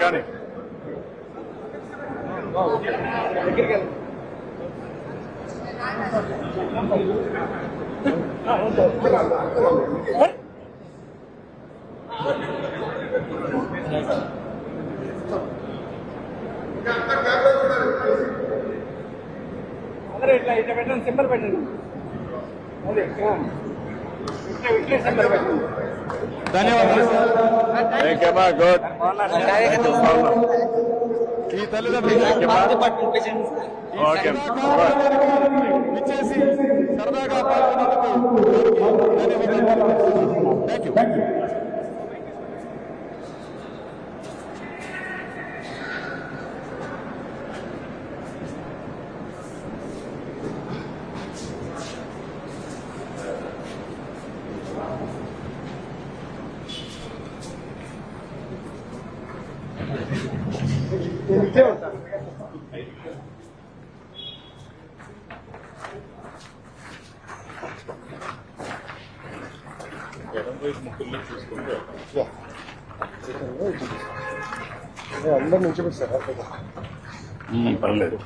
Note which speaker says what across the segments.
Speaker 1: కానీ
Speaker 2: అందరూ ఇట్లా ఇట్లా పెట్టండి, సింబల్ పెట్టండి.
Speaker 1: ధన్యవాదాలు. గుడ్. ఈ తల్లిదండ్రులు ఇచ్చేసి సరదాగా థ్యాంక్ యూ.
Speaker 3: అందరు నుంచి పెట్టారు
Speaker 1: పర్లేదు,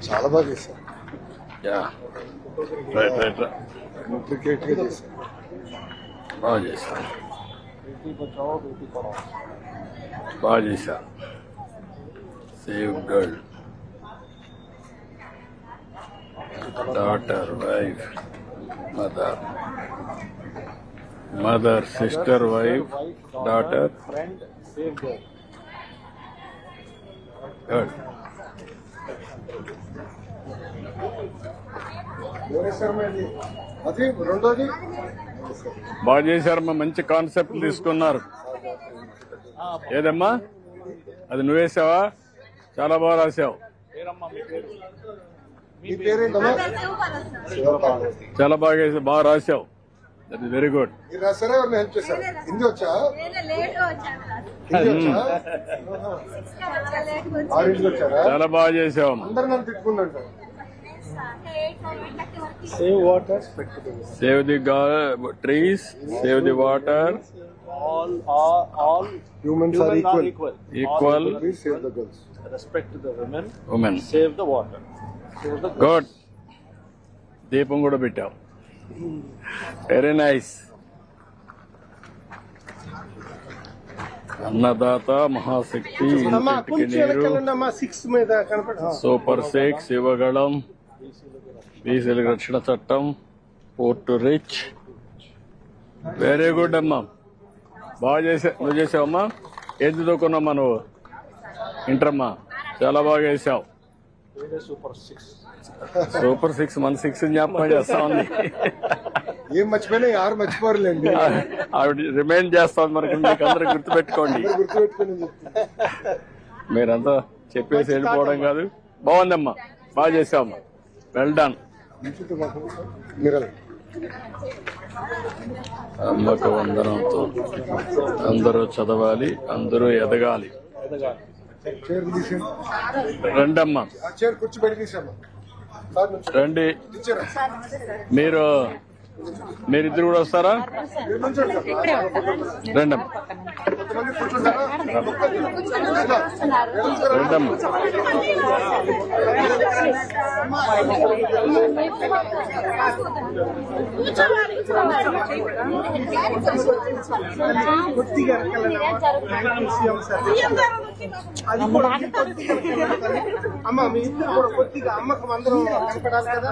Speaker 3: చాలా బాగా చేశారు. ఇంట్రికేట్ గా చేశారు.
Speaker 1: బాగా చేశారు, బాగా చేశారు. Save girl, daughter, wife, mother, sister, wife, daughter,
Speaker 3: friend, save girl.
Speaker 1: Good.
Speaker 3: అది రెండోది
Speaker 1: బాగా చేశారమ్మా, మంచి కాన్సెప్ట్ తీసుకున్నారు. ఏదమ్మా అది నువ్వేసావా? చాలా బాగా రాసావు.
Speaker 3: మీ పేరేంటమ్మా?
Speaker 1: చాలా బాగా రాసావు. That is very good.
Speaker 3: మీరు రాసారా? ఎవరిని హెల్ప్ చేశారు? హిందీ వచ్చా? వచ్చారా?
Speaker 1: చాలా బాగా చేసావు.
Speaker 3: అందరు నన్ను తిట్టుకుంటారు. Save water,
Speaker 1: save the trees, save the water.
Speaker 4: All
Speaker 3: humans are equal.
Speaker 1: Equal.
Speaker 3: Please save the girls.
Speaker 4: Respect to the
Speaker 1: Women.
Speaker 4: Save the water. Save the
Speaker 1: good. దీపం కూడా పెట్టావు. Very nice. అన్నదాత మహాశక్తి, ఇంటికి నీరు, సూపర్ 6, యువగళం, బీసీల రక్షణ చట్టం, పోర్టు రిచ్. వెరీ గుడ్ అమ్మా, బాగా నువ్వు చేసావమ్మా. ఏం చదువుకున్నామ్మా నువ్వు? ఇంటరమ్మా, చాలా బాగా చేసావు. సూపర్ 6, మన 6 జ్ఞాపకం చేస్తా ఉంది.
Speaker 3: ఏం మర్చిపోయినా యారు మర్చిపోరులేండి.
Speaker 1: ఆవిడ రిమైండ్ చేస్తా ఉంది మనకి. మీకు అందరూ గుర్తుపెట్టుకోండి. మీరంతా చెప్పేసి వెళ్ళిపోవడం కాదు. బాగుందమ్మా, బాగా చేసావమ్మా. Well done. అమ్మకు వందనంతో అందరూ చదవాలి, అందరూ ఎదగాలి. రండమ్మా, రండి. మీరిద్దరు కూడా వస్తారా? రండమ్మా, రండమ్మా.
Speaker 3: అమ్మ మీ ఇద్దరు కూడా కొద్దిగా అమ్మకు అందరం కనపడాలి కదా.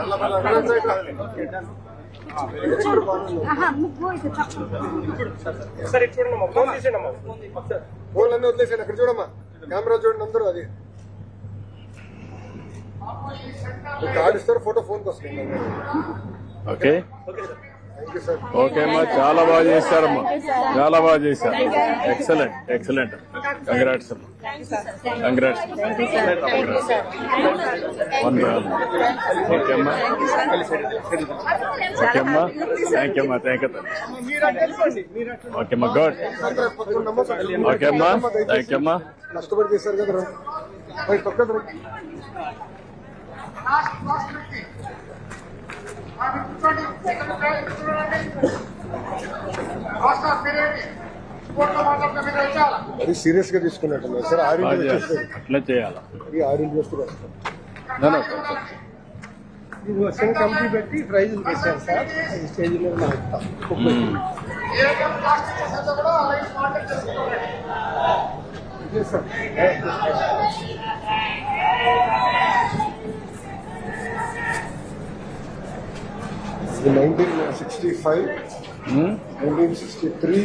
Speaker 3: ఫోన్ అన్నీ వదిలేసాను. అక్కడ చూడమ్మా, కెమెరా చూడండి అందరూ. అది కార్డు ఇస్తారు, ఫోటో ఫోన్కి వస్తుంది.
Speaker 1: ఓకే, ఓకే అమ్మా, చాలా బాగా చేశారమ్మా, చాలా బాగా చేశారు. Excellent excellent. కంగ్రాట్స్ అమ్మా, కంగ్రాట్స్. ఓకే అమ్మా, ఓకే అమ్మా, థ్యాంక్ యూ అమ్మా, థ్యాంక్ యూ. ఓకే అమ్మా, గుడ్. ఓకే అమ్మా, థ్యాంక్ యూ అమ్మా.
Speaker 3: కష్టపడి చేశారు కదా తొక్కదు. అది సీరియస్ గా తీసుకున్నట్టు సార్.
Speaker 1: అట్లా చేయాలా?
Speaker 3: కమిటీ పెట్టి ప్రైజులు పెట్టారు సార్. స్టేజ్ మీద సార్ 1965, 1963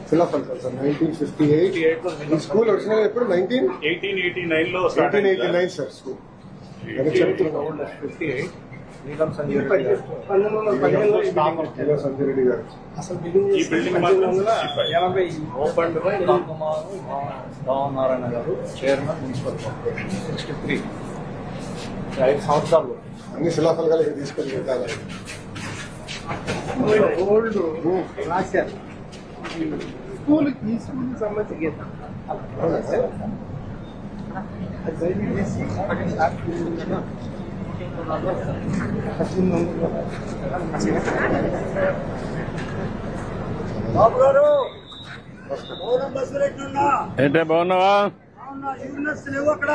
Speaker 3: ఫిలాఫల్ సార్. 1958 ఈ స్కూల్ ఒరిజినల్ ఎప్పుడు
Speaker 4: 1889 లో
Speaker 3: 1889 సార్ స్కూల్. సంజయ్ రెడ్డి గారు
Speaker 4: ఈ బిల్డింగ్ మాత్రం 80 ఓపెన్ బై నారాయణ గారు, చైర్మన్ మున్సిపల్ కార్పొరేషన్. 63 5 సంవత్సరాలు
Speaker 3: అన్ని శిలాఫల్ కలిసి తీసుకొని పెట్టాలి. ఓల్డ్ రాశారు స్కూల్. ఈ స్కూల్ సంబంధించి
Speaker 2: బాబు గారు బస్సులు
Speaker 1: ఏంటే బాగున్నావా?
Speaker 2: యూనివర్స్ లేవు అక్కడ,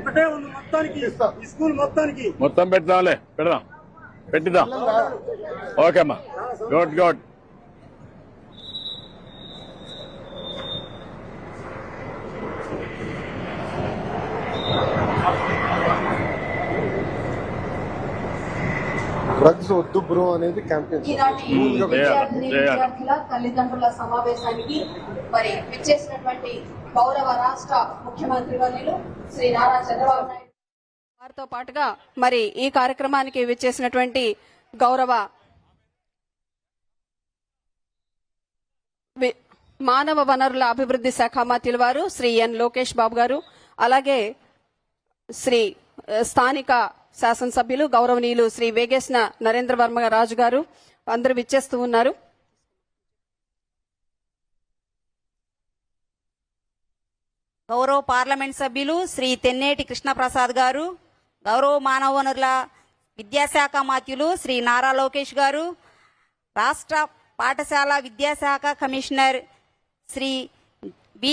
Speaker 2: ఒకటే ఉంది మొత్తానికి ఈ స్కూల్ మొత్తానికి.
Speaker 1: మొత్తం పెడదాంలే, పెడదాం, పెట్టిద్దాం. ఓకే అమ్మా, గుడ్ గుడ్.
Speaker 3: డ్రగ్స్ వద్దు బ్రో అనేది క్యాంపెయిన్.
Speaker 5: ఈనాటి విద్యార్థుల తల్లిదండ్రుల సమావేశానికి మరి విచ్చేసినటువంటి గౌరవ రాష్ట్ర ముఖ్యమంత్రి వర్యులు శ్రీ నారా చంద్రబాబు నాయుడు వారితో పాటుగా మరి ఈ కార్యక్రమానికి విచ్చేసినటువంటి గౌరవ మానవ వనరుల అభివృద్ధి శాఖ మంత్రుల వారు శ్రీ ఎన్ లోకేష్ బాబు గారు, అలాగే శ్రీ స్థానిక శాసనసభ్యులు గౌరవనీయులు శ్రీ వేగేశ్న నరేంద్ర వర్మ రాజు గారు అందరూ విచ్చేస్తూ ఉన్నారు.
Speaker 6: గౌరవ పార్లమెంట్ సభ్యులు శ్రీ తెన్నేటి కృష్ణప్రసాద్ గారు, గౌరవ మానవ వనరుల విద్యాశాఖ మంత్రులు శ్రీ నారా లోకేష్ గారు, రాష్ట్ర పాఠశాల విద్యాశాఖ commissioner Shri B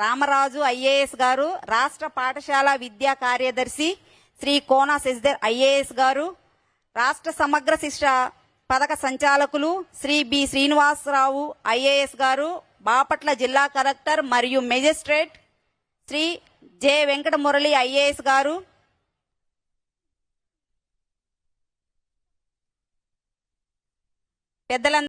Speaker 6: Ramaraju IAS గారు, రాష్ట్ర పాఠశాల విద్యా కార్యదర్శి శ్రీ కోనా శశిధర్ ఐఏఎస్ గారు, రాష్ట్ర సమగ్ర శిక్ష పథక సంచాలకులు శ్రీ బి శ్రీనివాసరావు ఐఏఎస్ గారు, బాపట్ల జిల్లా కలెక్టర్ మరియు magistrate Shri J Venkata Murali IAS గారు, పెద్దలందరూ